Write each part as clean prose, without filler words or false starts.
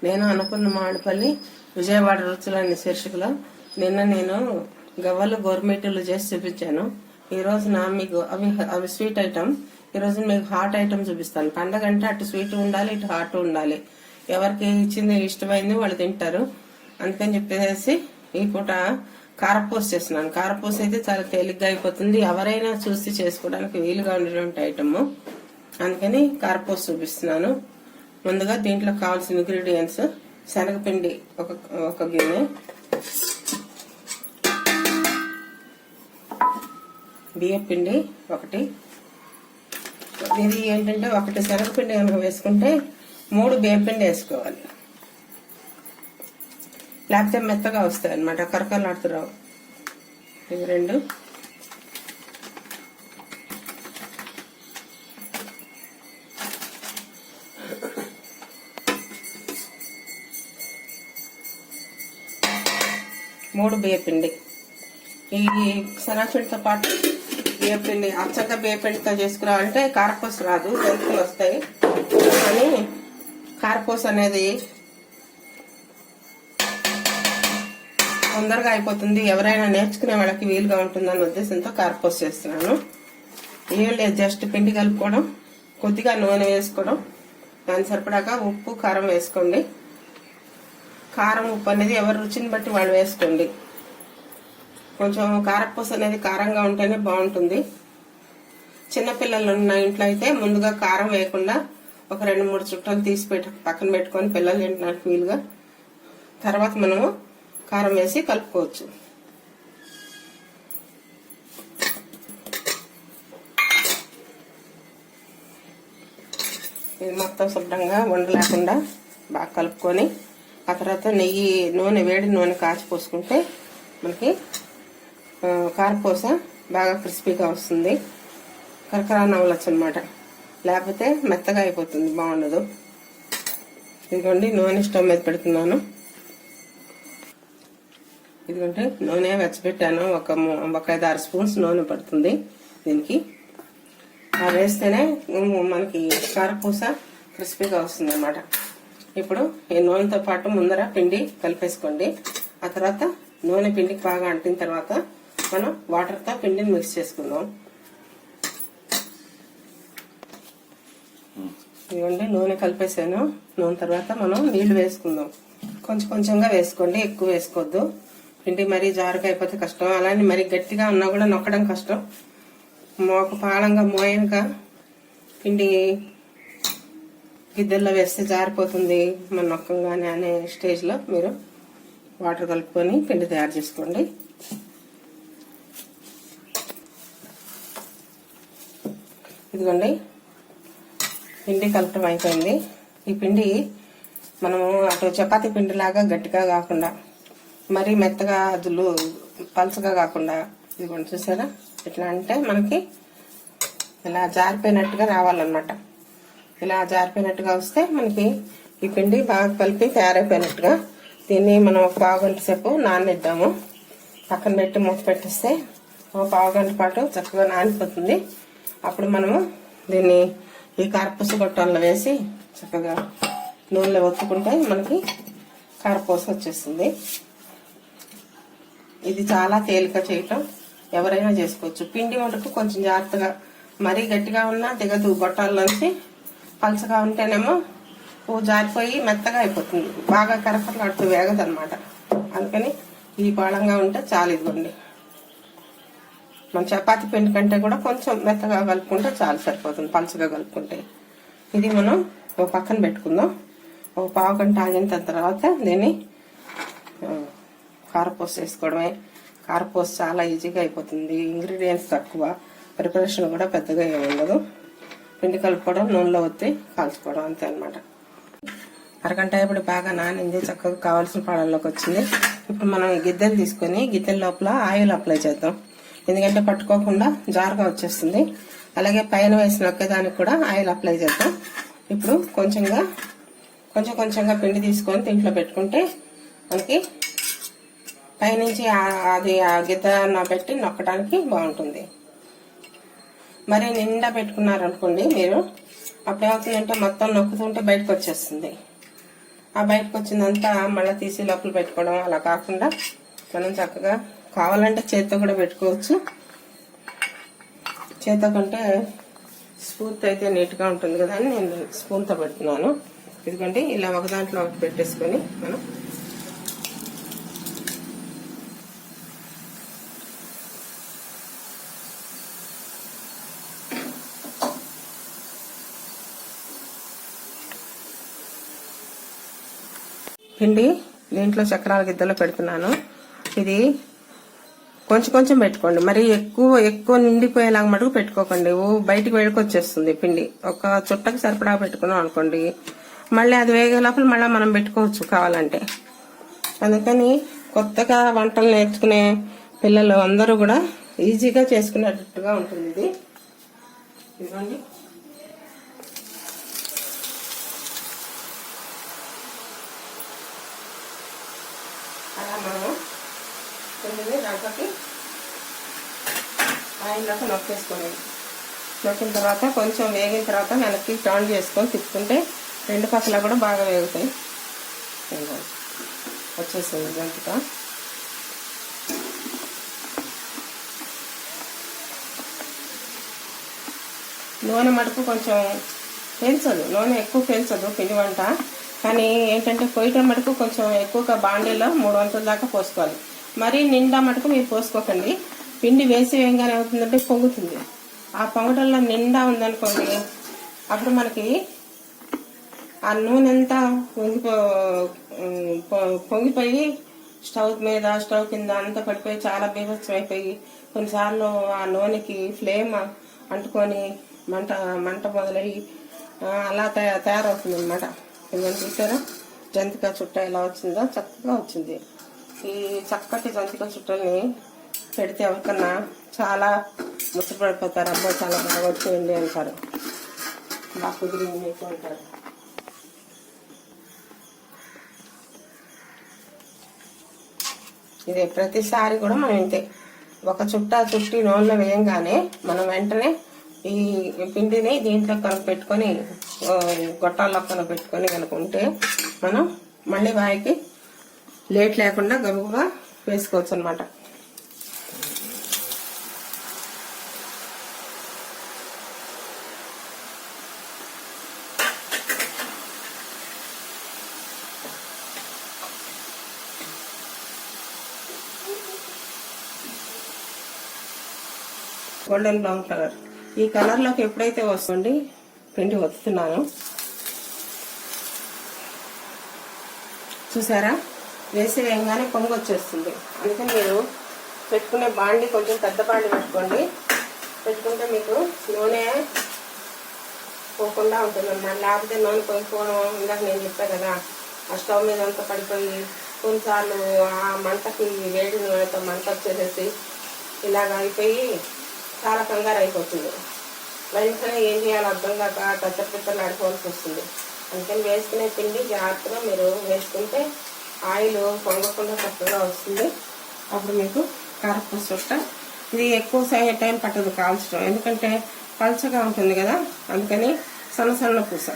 నేను అన్నపూర్ణ మామిడిపల్లి విజయవాడ రుచులని శీర్షికలో నిన్న నేను గవ్వలు గోర్మేటీలు చేసి చూపించాను. ఈ రోజు మీకు అవి స్వీట్ ఐటమ్. ఈ రోజు మీకు హాట్ ఐటమ్ చూపిస్తాను. పండగ అంటే అటు స్వీట్ ఉండాలి, ఇటు హాట్ ఉండాలి. ఎవరికి ఇచ్చింది ఇష్టమైంది వాళ్ళు తింటారు. అందుకని చెప్పేసి ఈ పూట కారపూస చేస్తున్నాను. కారపూస అయితే చాలా తేలిగ్గా అయిపోతుంది, ఎవరైనా చూసి చేసుకోవడానికి వీలుగా ఉండేటువంటి ఐటమ్. అందుకని కారపూస చూపిస్తున్నాను. ముందుగా దీంట్లో కావాల్సిన ఇంగ్రీడియంట్స్: శనగపిండి ఒక గిన్నె, బియ్యపిండి ఒకటి. ఇది ఏంటంటే ఒకటి శనగపిండి కనుక వేసుకుంటే 3 బియ్యపిండి వేసుకోవాలి, లేకపోతే మెత్తగా వస్తాయి అన్నమాట, కరకలాడుతురావు. ఇవి 2. బియ్యపిండి. ఈ శనగపిండితో పాటు బియ్యపిండి, అచ్చగా బియ్యపిండితో చేసుకురావాలంటే కారపూస రాదు, జంతువులు వస్తాయి. కానీ కారపూస అనేది తొందరగా అయిపోతుంది, ఎవరైనా నేర్చుకునే వాళ్ళకి వీలుగా ఉంటుందన్న ఉద్దేశంతో కారపూస చేస్తున్నాను. ఏం లేదు, జస్ట్ పిండి కలుపుకోవడం, కొద్దిగా నూనె వేసుకోవడం, దాని సరిపడాగా ఉప్పు కారం వేసుకోండి. కారం ఉప్పు అనేది ఎవరి రుచిని బట్టి వాళ్ళు వేసుకోండి. కొంచెం కారపూస అనేది కారంగా ఉంటేనే బాగుంటుంది. చిన్నపిల్లలు ఉన్న ఇంట్లో అయితే ముందుగా కారం వేయకుండా ఒక 2-3 చుట్టలు తీసి పక్కన పెట్టుకొని పిల్లలు తింటున్నట్టు వీలుగా తర్వాత మనము కారం వేసి కలుపుకోవచ్చు. ఇది మొత్తం శుభ్రంగా ఉండలేకుండా బాగా కలుపుకొని ఆ తర్వాత నూనె వేడి నూనె కాచి పోసుకుంటే మనకి కారపూస బాగా క్రిస్పీగా వస్తుంది. కరకరా నవ్వచ్చు అనమాట, లేకపోతే మెత్తగా అయిపోతుంది, బాగుండదు. ఇదిగోండి నూనె స్టవ్ మీద పెడుతున్నాను. ఇదిగోండి నూనె వెచ్చబెట్టాను. ఒక 5-6 స్పూన్స్ నూనె పడుతుంది దీనికి. అది వేస్తేనే మనకి కారపూస క్రిస్పీగా వస్తుంది అన్నమాట. ఇప్పుడు ఈ నూనెతో పాటు ముందర పిండి కలిపేసుకోండి. ఆ తర్వాత నూనె పిండికి బాగా అంటిన తర్వాత మనం వాటర్తో పిండిని మిక్స్ చేసుకుందాం. ఇదిగోండి నూనె కలిపేసాను. నూనె తర్వాత మనం నీళ్లు వేసుకుందాం. కొంచెం కొంచెంగా వేసుకోండి, ఎక్కువ వేసుకోవద్దు. పిండి మరీ జారుగా అయిపోతే కష్టం, అలానే మరీ గట్టిగా ఉన్నా కూడా నొక్కడం కష్టం. ఒక పాలంగా మోయనగా పిండి గిద్దెల్లో వేస్తే జారిపోతుంది మన నొక్కంగానే అనే స్టేజ్లో మీరు వాటర్ కలుపుకొని పిండి తయారు చేసుకోండి. ఇదిగోండి పిండి కలపడం అయిపోయింది. ఈ పిండి మనము అటు చపాతీ పిండిలాగా గట్టిగా కాకుండా మరీ మెత్తగా అదులు పలుచగా కాకుండా, ఇదిగోండి చూసారా, ఎట్లా అంటే మనకి ఇలా జారిపోయినట్టుగా రావాలన్నమాట. ఇలా జారిపోయినట్టుగా వస్తే మనకి ఈ పిండి బాగా కలిపి తయారైపోయినట్టుగా. దీన్ని మనం ఒక 1/2 గంట సేపు నాననిద్దాము. పక్కన పెట్టి మూత పెట్టిస్తే ఒక 1/2 గంట పాటు చక్కగా నానిపోతుంది. అప్పుడు మనము దీన్ని ఈ కారపూస గొట్టంలో వేసి చక్కగా నూనెలో ఒత్తుకుంటే మనకి కారపూస వచ్చేస్తుంది. ఇది చాలా తేలిక చేయటం, ఎవరైనా చేసుకోవచ్చు. పిండి వంటకు కొంచెం జాగ్రత్తగా, మరీ గట్టిగా ఉన్నా దిగదు. గొట్టాల్లోంచి పలచగా ఉంటేనేమో జారిపోయి మెత్తగా అయిపోతుంది, బాగా కరకరలాడుతూ వేగదు అనమాట. అందుకని ఈ పాళంగా ఉంటే చాలు. ఇదిగోండి మన చపాతీ పిండి కంటే కూడా కొంచెం మెత్తగా కలుపుకుంటే చాలు, సరిపోతుంది పలచగా కలుపుకుంటే. ఇది మనం ఒక పక్కన పెట్టుకుందాం. ఒక 1/2 గంట ఆగిన తర్వాత దీన్ని కారపూస వేసుకోవడమే. కారపూస చాలా ఈజీగా అయిపోతుంది, ఇంగ్రీడియంట్స్ తక్కువ, ప్రిపరేషన్ కూడా పెద్దగా ఏమి ఉండదు. పిండి కలుపుకోవడం, నూనెలో ఒత్తి కాల్చుకోవడం, అంతే అనమాట. అరగంట ఇప్పుడు బాగా నానింది, చక్కగా కావాల్సిన పాలల్లోకి వచ్చింది. ఇప్పుడు మనం గిద్దెలు తీసుకొని గిద్దెల లోపల ఆయిల్ అప్లై చేద్దాం, ఎందుకంటే పట్టుకోకుండా జారుగా వచ్చేస్తుంది. అలాగే పైన వేసిన ఒక్కదానికి కూడా ఆయిల్ అప్లై చేద్దాం. ఇప్పుడు కొంచెం కొంచెంగా పిండి తీసుకొని దీంట్లో పెట్టుకుంటే మనకి పైనుంచి అది ఆ గిద్ద పెట్టి నొక్కడానికి బాగుంటుంది. మరి నిండా పెట్టుకున్నారనుకోండి మీరు, అప్పుడేమవుతుందంటే మొత్తం నొక్కుతుంటే బయటకు వచ్చేస్తుంది. ఆ బయటకు వచ్చిందంతా మళ్ళీ తీసి లోపల పెట్టుకోవడం అలా కాకుండా మనం చక్కగా కావాలంటే చేత్తో కూడా పెట్టుకోవచ్చు. చేత్తో కంటే స్పూన్తో అయితే నీట్గా ఉంటుంది కదా అని నేను స్పూన్తో పెడుతున్నాను. ఎందుకంటే ఇలా ఒక దాంట్లో ఒకటి పెట్టేసుకొని మనం పిండి దీంట్లో చక్రాల గిద్దలో పెడుతున్నాను. ఇది కొంచెం కొంచెం పెట్టుకోండి, మరి ఎక్కువ నిండిపోయేలాగా మటుకు పెట్టుకోకండి. బయటికి వేడుకొచ్చేస్తుంది పిండి. ఒక చుట్టకి సరిపడా పెట్టుకున్నాం అనుకోండి, మళ్ళీ అది వేగే లోపల మళ్ళీ మనం పెట్టుకోవచ్చు కావాలంటే. అందుకని కొత్తగా వంటలు నేర్చుకునే పిల్లలు అందరూ కూడా ఈజీగా చేసుకునేటట్టుగా ఉంటుంది ఇది. ఇదిగోండి, అలా మనం పిండిని దాంట్లోకి ఆయిల్లోకి నొక్కేసుకోండి. నొక్కిన తర్వాత కొంచెం వేగిన తర్వాత వెనక్కి టర్న్ చేసుకొని తిప్పుకుంటే రెండు పక్కల కూడా బాగా వేగుతాయి. వచ్చేసింది జంతిక. నూనె మటుకు కొంచెం పెంచదు, నూనె ఎక్కువ పెంచదు పిండి వంట. కానీ ఏంటంటే పోయటం మటుకు కొంచెం ఎక్కువగా బాండీలో 3 వంతుల దాకా పోసుకోవాలి. మరీ నిండా మటుకు మీరు పోసుకోకండి. పిండి వేసి వేయంగానే అవుతుందంటే పొంగుతుంది. ఆ పొంగటంలో నిండా ఉందనుకోండి, అప్పుడు మనకి ఆ నూనె అంతా పొంగిపోయి స్టవ్ కింద అంతా పడిపోయి చాలా బీభత్సం అయిపోయి కొన్నిసార్లు ఆ నూనెకి ఫ్లేమ్ అంటుకొని మంట మొదలయ్యి అలా తయారవుతుంది అన్నమాట. ఇవన్నీ చూసారా జంతిక చుట్ట ఎలా వచ్చిందో? చక్కగా వచ్చింది. ఈ చక్కటి జంతిక చుట్టల్ని పెడితే ఎవరికన్నా చాలా ముచ్చటపడిపోతారు. అబ్బో చాలా బాగా వచ్చేయండి అంటారు, బాగా కుదిరింది మీకు అంటారు. ఇది ప్రతిసారి కూడా మనం ఇంతే, ఒక చుట్టి నూనెలో వేయంగానే మనం వెంటనే ఈ పిండిని దీంట్లో కనుక పెట్టుకొని గొట్టాల్లో కనుక పెట్టుకొని కనుక ఉంటే మనం మళ్ళీ వాయికి లేట్ లేకుండా గబుగా వేసుకోవచ్చు అనమాట. గోల్డెన్ బ్రౌన్ కలర్, ఈ కలర్లోకి ఎప్పుడైతే వస్తుంది పిండి వస్తున్నాను చూసారా, వేసి వేయగానే పొంగు వచ్చేస్తుంది. అందుకని మీరు పెట్టుకునే బాండి కొంచెం పెద్ద బాండి పెట్టుకుంటే మీకు నూనె పోకుండా ఉంటుంది అన్నమాట. లేకపోతే నూనె పొంగిపోవడం ఇందాక నేను చెప్పాను కదా, ఆ స్టవ్ మీద అంతా పడిపోయి కొన్నిసార్లు ఆ మంటకి వేడి నూనెతో మంట వచ్చేసేసి ఇలాగ అయిపోయి చాలా కంగారు అయిపోతుంది. వెంటనే ఏం చేయాలో అర్థం కాక పెద్దలు ఆడుకోవాల్సి వస్తుంది. అందుకని వేసుకునే పిండి జాగ్రత్తగా మీరు వేసుకుంటే ఆయిల్ పొంగకుండా చక్కగా వస్తుంది. అప్పుడు మీకు కారపూస చుట్ట ఇది ఎక్కువ టైం పట్టదు కాల్చడం, ఎందుకంటే పల్చగా ఉంటుంది కదా. అందుకని సన్న పూస,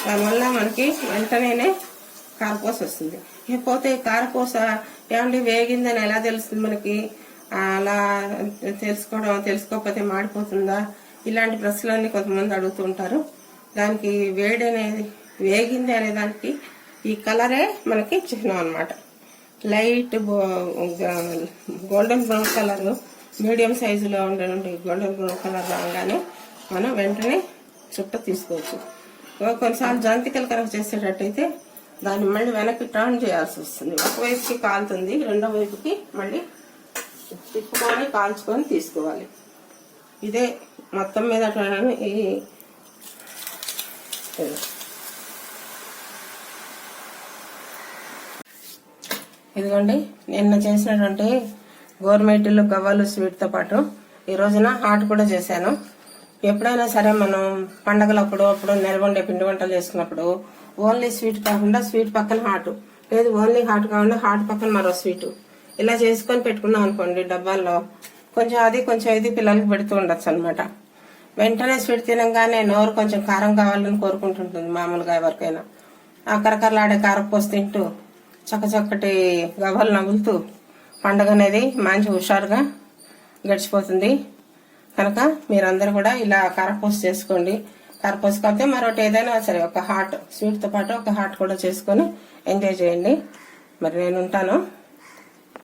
దానివల్ల మనకి వెంటనే కారపూస వస్తుంది. ఇకపోతే కారపూస ఏమంటే వేగిందని ఎలా తెలుస్తుంది మనకి? అలా తెలుసుకోకపోతే మాడిపోతుందా, ఇలాంటి ప్రశ్నలన్నీ కొంతమంది అడుగుతూ ఉంటారు. దానికి వేగింది అనే దానికి ఈ కలరే మనకి చిహ్నం అనమాట. Light golden brown colour medium సైజులో ఉండే గోల్డెన్ బ్రౌన్ కలర్ రాగానే మనం వెంటనే చుట్ట తీసుకోవచ్చు. కొన్నిసార్లు జంతికలు కనుక చేసేటట్టయితే దాన్ని మళ్ళీ వెనక్కి టర్న్ చేయాల్సి వస్తుంది. ఒకవైపుకి కాలుతుంది, రెండో వైపుకి మళ్ళీ తిప్పుకొని కాల్చుకొని తీసుకోవాలి. ఇదే మొత్తం మీద ఇదిగోండి, నిన్న చేసినటువంటి గోరుమిటీలు గవ్వలు స్వీట్తో పాటు ఈ రోజున హాట్ కూడా చేశాను. ఎప్పుడైనా సరే మనం పండగలప్పుడు అప్పుడు నిల్వండే పిండి వంటలు చేసుకున్నప్పుడు ఓన్లీ స్వీట్ కాకుండా స్వీట్ పక్కన హాట్, లేదు ఓన్లీ హాట్ కాకుండా హాట్ పక్కన మరో స్వీట్ ఇలా చేసుకొని పెట్టుకున్నాం అనుకోండి డబ్బాల్లో, కొంచెం ఇది పిల్లలకి పెడుతూ ఉండొచ్చు అనమాట. వెంటనే స్వీట్ తినంగానే నోరు కొంచెం కారం కావాలని కోరుకుంటుంటుంది మామూలుగా ఎవరికైనా. ఆ కరకరలాడే కారపూస తింటూ చక్కటి గవ్వలు నవ్వులుతూ పండగ అనేది మంచి హుషారుగా గడిచిపోతుంది. కనుక మీరందరూ కూడా ఇలా కారపూస చేసుకోండి. కారపూస కాకపోతే మరొకటి ఏదైనా సరే ఒక హాట్ స్వీట్తో పాటు ఒక హాట్ కూడా చేసుకొని ఎంజాయ్ చేయండి. మరి నేను ఉంటాను.